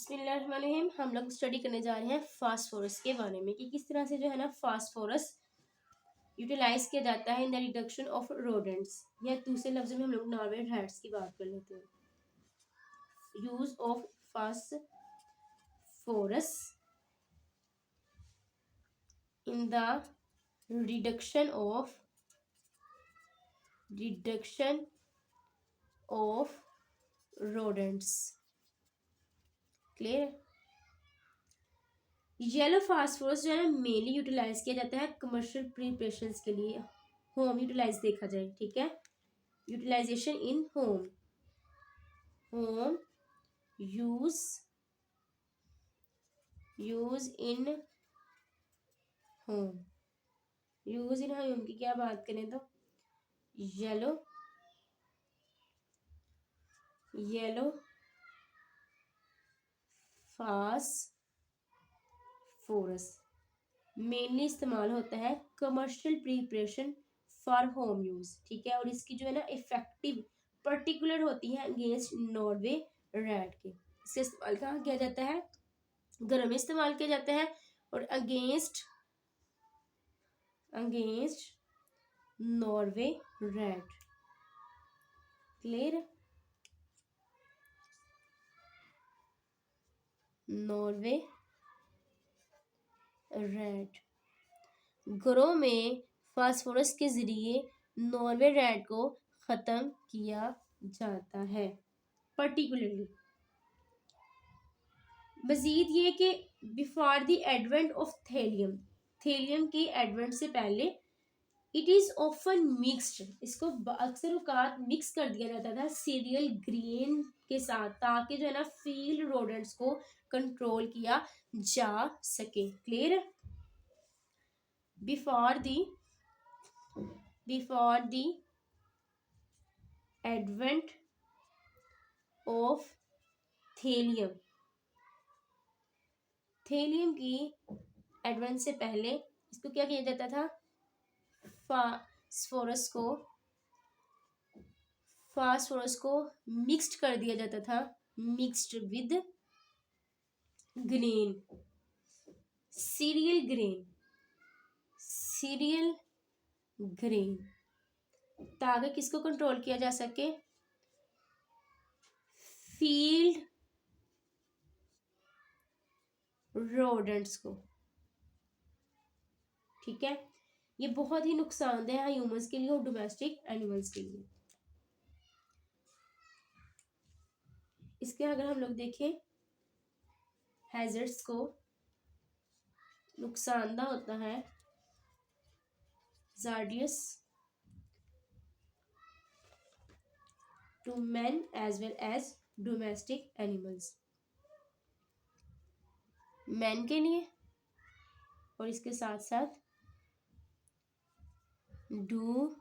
बिस्मिल्लाहिर्रहमानिर्रहीम। हम लोग स्टडी करने जा रहे हैं फास्फोरस के बारे में कि किस तरह से जो है ना फास्फोरस यूटिलाइज किया जाता है in the reduction of rodents, या दूसरे लफ्ज में हम लोग नॉर्वे रैट्स की बात कर लेते हैं। Use of phosphorus in the reduction of rodents. Clear. Yellow phosphorus जो है मेनली यूटिलाइज किया जाता है कमर्शियल प्रिपरेशंस के लिए। होम यूटिलाइज देखा जाए, ठीक है, utilisation in home use in home की क्या बात करें तो येलो फास्फोरस मेनली इस्तेमाल होता है commercial preparation for home use, ठीक है। और इसकी जो है ना इफेक्टिव पर्टिकुलर होती है अगेंस्ट नॉर्वे रैट के। इसका इस्तेमाल कहाँ किया जाता है? घर में इस्तेमाल किया जाता है। और against Norway rat. Clear. Norway rat, घरों में फास्फोरस के जरिए नॉर्वे रैट को खत्म किया जाता है पर्टिकुलरली। मजीद ये कि before the advent of thallium के एडवेंट से पहले इट इज ऑफन मिक्स्ड, इसको अक्सर औकात मिक्स कर दिया जाता था सीरियल ग्रेन के साथ, ताकि जो है ना फील्ड रोडेंट्स को कंट्रोल किया जा सके। Clear. Before the advent of thallium की एडवेंट से पहले इसको क्या किया जाता था? फास्फोरस को मिक्स्ड कर दिया जाता था, mixed with grain, serial grain, ताकि किसको कंट्रोल किया जा सके? फील्ड रोडेंट्स को, ठीक है। ये बहुत ही नुकसानदेह है ह्यूमंस के लिए और डोमेस्टिक एनिमल्स के लिए। इसके अगर हम लोग देखें हैजर्ड्स को, नुकसानदा होता है hazardous to man as well as domestic animals, man के लिए और इसके साथ साथ डोमेस्टिक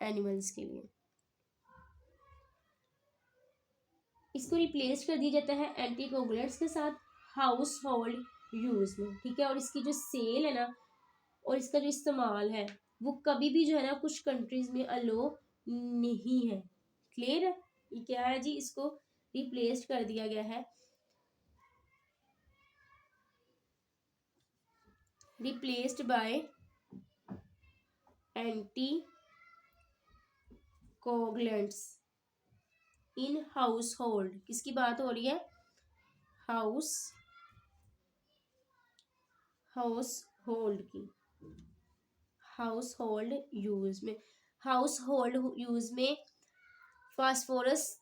एनिमल्स के लिए। इसको रिप्लेस कर दिया जाता है एंटीकोगुलेंट्स के साथ हाउस होल्ड यूज में, ठीक है। और इसकी जो सेल है ना और इसका जो इस्तेमाल है वो कभी भी जो है ना कुछ कंट्रीज में अलो नहीं है। क्लियर है। ये क्या है जी? इसको रिप्लेस कर दिया गया है, replaced by anticoagulants in house hold. किसकी बात हो रही है? हाउस होल्ड की, हाउस होल्ड यूज में फास्फोरस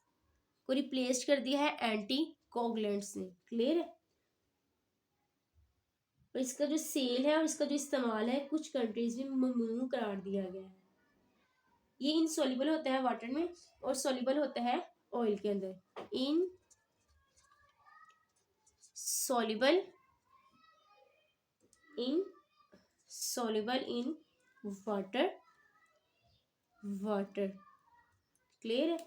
को रिप्लेस कर दिया है एंटीकोगुलेंट्स ने। क्लियर है। और इसका जो सेल है और इसका जो इस्तेमाल है कुछ कंट्रीज में ममनू करार दिया गया है। ये इनसॉल्युबल होता है वाटर में और सॉल्युबल होता है ऑयल के अंदर। Insoluble in water. क्लियर है।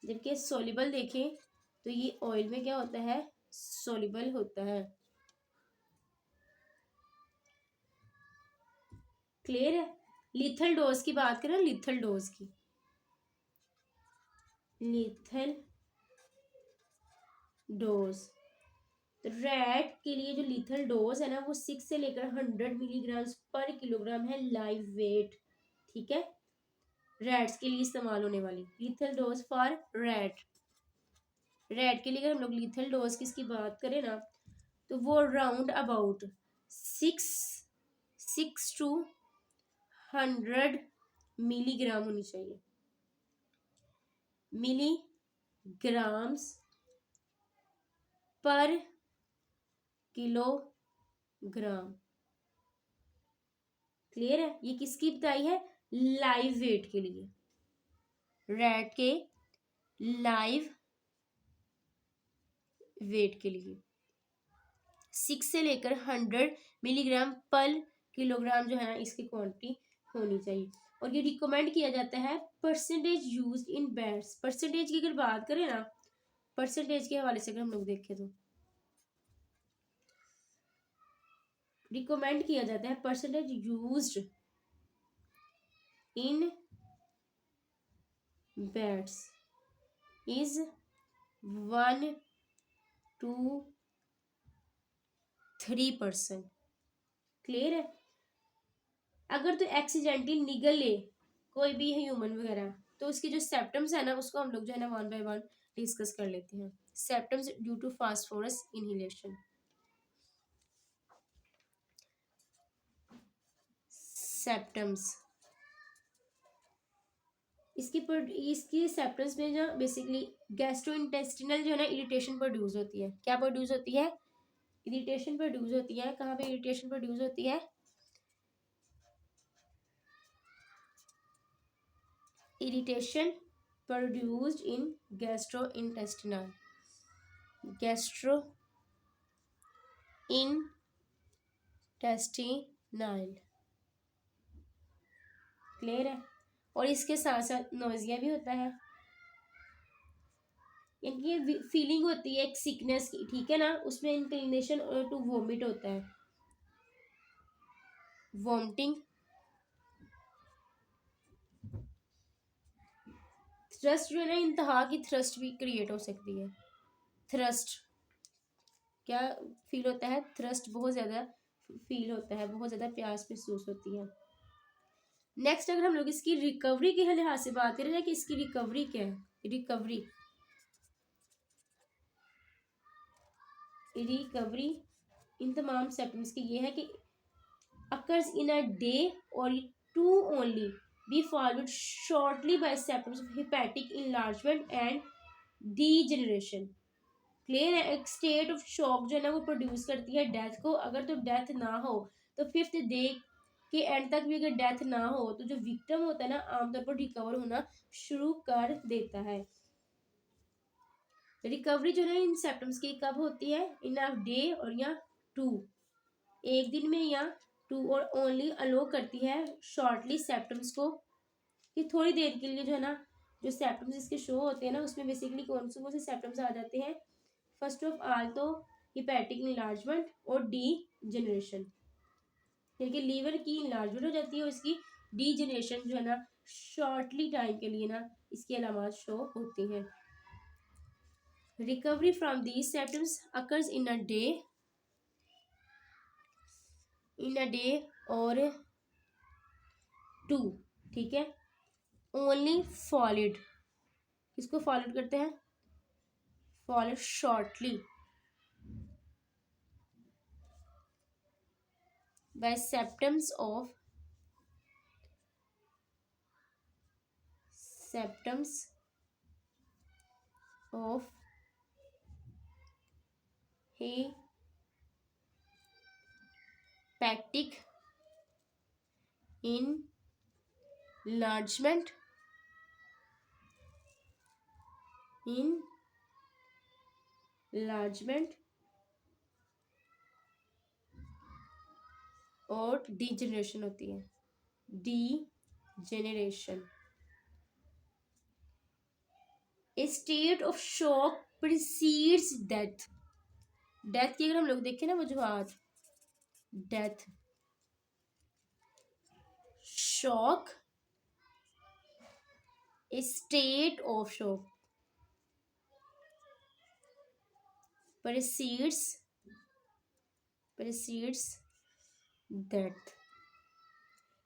जबकि सॉल्युबल देखें तो ये ऑयल में क्या होता है? सॉल्युबल होता है। क्लियर है। लिथल डोज की बात करें, लिथल डोज। तो रैट के लिए जो लीथल डोज है ना वो 6 से लेकर 100 मिलीग्राम पर किलोग्राम है लाइव वेट। ठीक है, रैट्स के लिए इस्तेमाल होने वाली lethal dose for rat. Rat के लिए अगर हम लोग लीथल डोज की इसकी बात करें ना तो वो राउंड अबाउट 6 to 100 मिलीग्राम होनी चाहिए, मिलीग्राम्स पर किलोग्राम। क्लियर है, ये किसकी बताई है, लाइव वेट के लिए, रैट के लाइव वेट के लिए 6 से लेकर 100 मिलीग्राम पर किलोग्राम जो है ना इसकी क्वांटिटी होनी चाहिए। और ये रिकमेंड किया जाता है percentage use in bats. Percentage की अगर बात करें ना, परसेंटेज के हवाले से अगर हम लोग देखें तो रिकमेंड किया जाता है percentage used in bats is 1 to 3%। Clear है, अगर तो एक्सीडेंटली निगल ले कोई भी ह्यूमन वगैरह तो उसकी जो सेप्टम्स है ना उसको हम लोग जो है ना 1 by 1 डिस्कस कर लेते हैं। Symptoms due to phosphorus inhalation. Symptoms इसकी सेप्टम्स में जो बेसिकली गैस्ट्रोइंटेस्टिनल जो है ना इरिटेशन प्रोड्यूस होती है। क्या प्रोड्यूस होती है, इरिटेशन प्रोड्यूस होती है। कहाँ पे इरिटेशन प्रोड्यूस होती है, irritation produced in gastrointestinal gastrointestinal. Clear है, और इसके साथ साथ नोजिया भी होता है, यानी ये फीलिंग होती है एक सिकनेस की। ठीक है ना, उसमें इंक्लिनेशन टू वोमिट होता है, वोमिटिंग। थ्रस्ट जो है ना इंतहा की थ्रस्ट भी क्रिएट हो सकती है। थ्रस्ट क्या फील होता है, थ्रस्ट बहुत ज़्यादा फील होता है, बहुत ज़्यादा प्यास महसूस होती है। नेक्स्ट अगर हम लोग इसकी रिकवरी के लिहाज से बात करें ना कि इसकी रिकवरी क्या है, रिकवरी इन तमाम सेप्टम्स की ये है कि occurs in a day or two only, be followed shortly by symptoms of hepatic enlargement and degeneration। Clear है, एक स्टेट ऑफ शॉक जो है ना वो प्रोड्यूस करती है डेथ को। अगर तो डेथ ना हो तो 5th डे के एंड तक भी अगर डेथ ना हो तो जो विक्टिम होता है ना आमतौर पर रिकवर होना शुरू कर देता है। रिकवरी जो है इन सिम्टम्स की कब होती है, इन अ डे और या 2, एक दिन में या 2, और ओनली अलो करती है शॉर्टली सिम्टम्स को कि थोड़ी देर के लिए जो है ना जो सिम्टम्स इसके शो होते हैं ना उसमें बेसिकली कौन से सिम्टम्स आ जाते हैं। फर्स्ट ऑफ ऑल तो हिपैटिक इनलार्जमेंट और डी जनरेशन, क्योंकि लीवर की इनलार्जमेंट हो जाती है, उसकी डी जनरेशन जो है ना शॉर्टली टाइम के लिए ना इसकी अलामत शो होती हैं। Recovery from these symptoms occurs in a day और 2। ठीक है, ओनली फॉलोड, किसको फॉलोड करते हैं, followed shortly by symptoms of hepatic enlargement और डीजनरेशन होती है, degeneration. A state of shock precedes death. Death की अगर हम लोग देखें ना वजूहात, death, shock, a state of shock, precedes death.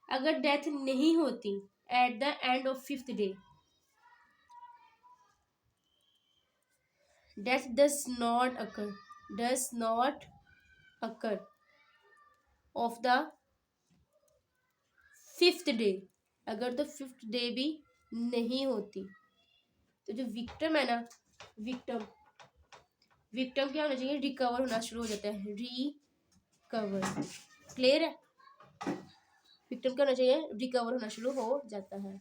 अगर डेथ नहीं होती at the end of 5th day, death does not occur of the 5th day, अगर तो 5th डे भी नहीं होती, तो जो विक्टिम है ना, विक्टिम क्या होना चाहिए, रिकवर होना शुरू हो जाता है, रिकवर। क्लियर है, विक्टिम क्या होना चाहिए, रिकवर होना शुरू हो जाता है।